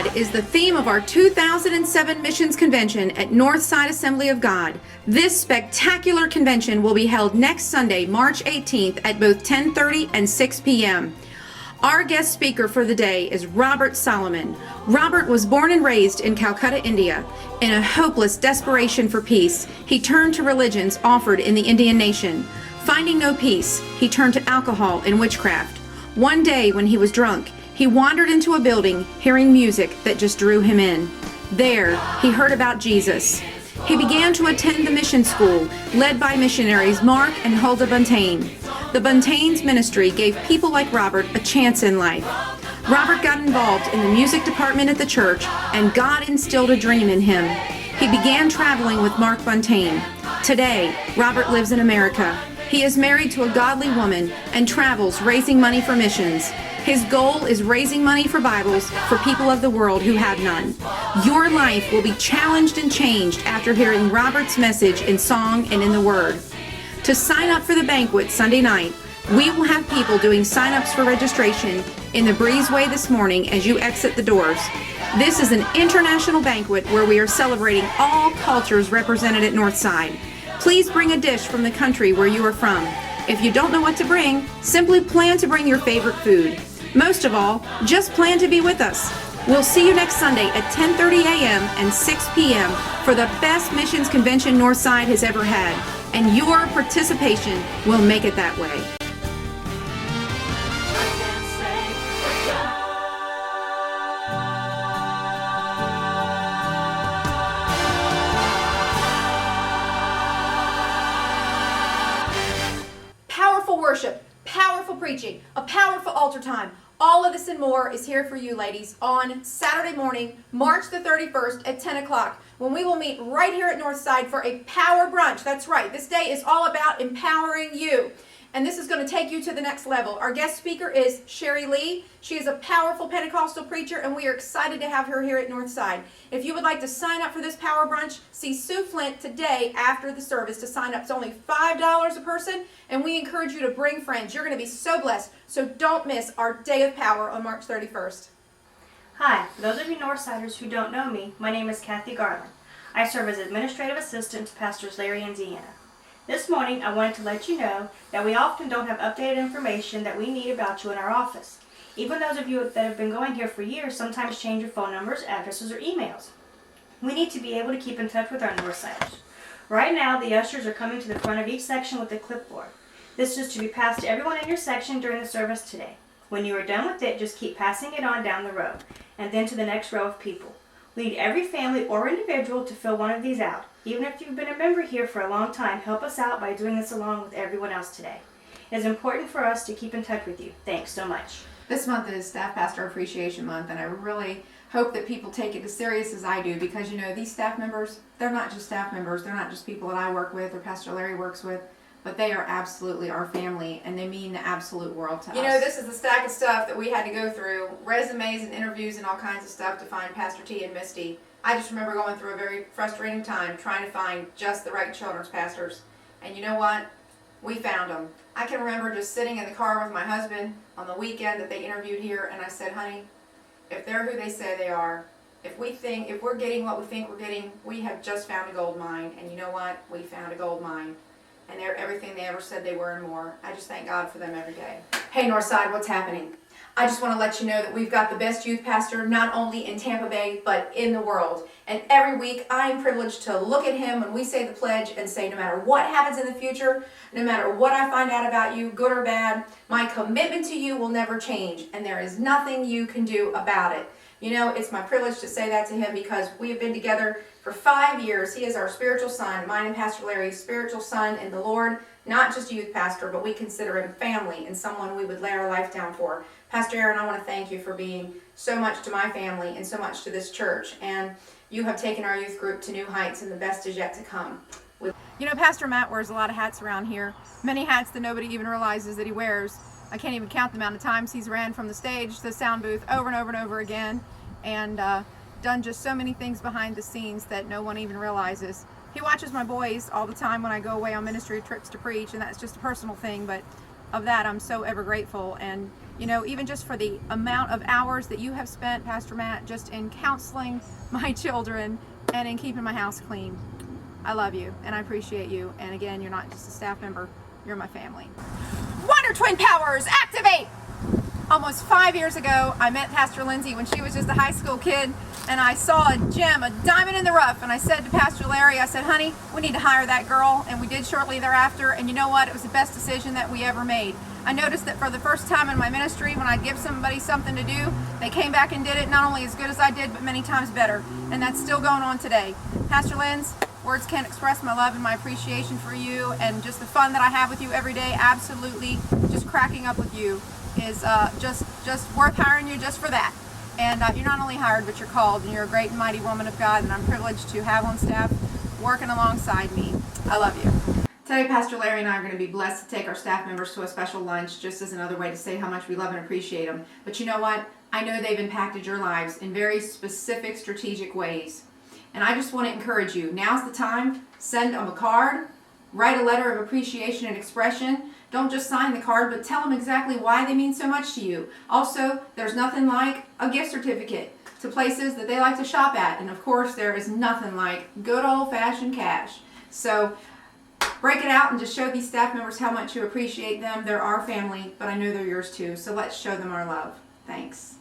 God is the theme of our 2007 Missions Convention at Northside Assembly of God. This spectacular convention will be held next Sunday, March 18th at both 10:30 and 6 p.m. Our guest speaker for the day is Robert Solomon. Robert was born and raised in Calcutta, India. In a hopeless desperation for peace, he turned to religions offered in the Indian nation. Finding no peace, he turned to alcohol and witchcraft. One day when he was drunk, he wandered into a building hearing music that just drew him in. There, he heard about Jesus. He began to attend the mission school led by missionaries Mark and Hulda Buntain. The Buntain's ministry gave people like Robert a chance in life. Robert got involved in the music department at the church, and God instilled a dream in him. He began traveling with Mark Buntain. Today, Robert lives in America. He is married to a godly woman and travels raising money for missions. His goal is raising money for Bibles for people of the world who have none. Your life will be challenged and changed after hearing Robert's message in song and in the Word. To sign up for the banquet Sunday night, we will have people doing sign-ups for registration in the breezeway this morning as you exit the doors. This is an international banquet where we are celebrating all cultures represented at Northside. Please bring a dish from the country where you are from. If you don't know what to bring, simply plan to bring your favorite food. Most of all, just plan to be with us. We'll see you next Sunday at 10:30 a.m. and 6 p.m. for the best missions convention Northside has ever had. And your participation will make it that way. Powerful worship, powerful preaching, a powerful altar time. All of this and more is here for you, ladies, on Saturday morning, March the 31st at 10 o'clock, when we will meet right here at Northside for a power brunch. That's right. This day is all about empowering you. And this is going to take you to the next level. Our guest speaker is Sherry Lee. She is a powerful Pentecostal preacher, and we are excited to have her here at Northside. If you would like to sign up for this power brunch, see Sue Flint today after the service to sign up. It's only $5 a person, and we encourage you to bring friends. You're going to be so blessed, so don't miss our Day of Power on March 31st. Hi, for those of you Northsiders who don't know me, my name is Kathy Garland. I serve as Administrative Assistant to Pastors Larry and Deanna. This morning, I wanted to let you know that we often don't have updated information that we need about you in our office. Even those of you that have been going here for years sometimes change your phone numbers, addresses, or emails. We need to be able to keep in touch with our Northsiders. Right now, the ushers are coming to the front of each section with a clipboard. This is to be passed to everyone in your section during the service today. When you are done with it, just keep passing it on down the row, and then to the next row of people. We need every family or individual to fill one of these out. Even if you've been a member here for a long time, help us out by doing this along with everyone else today. It is important for us to keep in touch with you. Thanks so much. This month is Staff Pastor Appreciation Month, and I really hope that people take it as serious as I do, because, you know, these staff members, they're not just staff members. They're not just people that I work with or Pastor Larry works with, but they are absolutely our family, and they mean the absolute world to us. You know, this is the stack of stuff that we had to go through, resumes and interviews and all kinds of stuff to find Pastor T and Misty. I just remember going through a very frustrating time trying to find just the right children's pastors. And you know what? We found them. I can remember just sitting in the car with my husband on the weekend that they interviewed here, and I said, honey, if they're who they say they are, if we're getting what we think we're getting, we have just found a gold mine. And you know what? We found a gold mine. And they're everything they ever said they were and more. I just thank God for them every day. Hey Northside, what's happening? I just want to let you know that we've got the best youth pastor not only in Tampa Bay, but in the world. And every week I am privileged to look at him when we say the pledge and say, no matter what happens in the future, no matter what I find out about you, good or bad, my commitment to you will never change, and there is nothing you can do about it. You know, it's my privilege to say that to him because we have been together for 5 years. He is our spiritual son, mine and Pastor Larry's spiritual son in the Lord, not just a youth pastor, but we consider him family and someone we would lay our life down for. Pastor Aaron, I want to thank you for being so much to my family and so much to this church. And you have taken our youth group to new heights, and the best is yet to come. You know, Pastor Matt wears a lot of hats around here. Many hats that nobody even realizes that he wears. I can't even count the amount of times he's ran from the stage to the sound booth over and over and over again, and done just so many things behind the scenes that no one even realizes. He watches my boys all the time when I go away on ministry trips to preach, and that's just a personal thing, but of that, I'm so ever grateful. And you know, even just for the amount of hours that you have spent, Pastor Matt, just in counseling my children and in keeping my house clean. I love you and I appreciate you. And again, you're not just a staff member, you're my family. Wonder Twin Powers, activate! Almost 5 years ago, I met Pastor Lindsay when she was just a high school kid, and I saw a gem, a diamond in the rough, and I said to Pastor Larry, I said, honey, we need to hire that girl, and we did shortly thereafter, and you know what? It was the best decision that we ever made. I noticed that for the first time in my ministry, when I'd give somebody something to do, they came back and did it not only as good as I did, but many times better, and that's still going on today. Pastor Linz, words can't express my love and my appreciation for you, and just the fun that I have with you every day. Absolutely, just cracking up with you is just worth hiring you just for that. And you're not only hired, but you're called, and you're a great and mighty woman of God, and I'm privileged to have on staff working alongside me. I love you. Today, Pastor Larry and I are going to be blessed to take our staff members to a special lunch, just as another way to say how much we love and appreciate them. But you know what? I know they've impacted your lives in very specific, strategic ways. And I just want to encourage you, now's the time. Send them a card, write a letter of appreciation and expression. Don't just sign the card, but tell them exactly why they mean so much to you. Also, there's nothing like a gift certificate to places that they like to shop at. And of course, there is nothing like good old-fashioned cash. So break it out and just show these staff members how much you appreciate them. They're our family, but I know they're yours too. So let's show them our love. Thanks.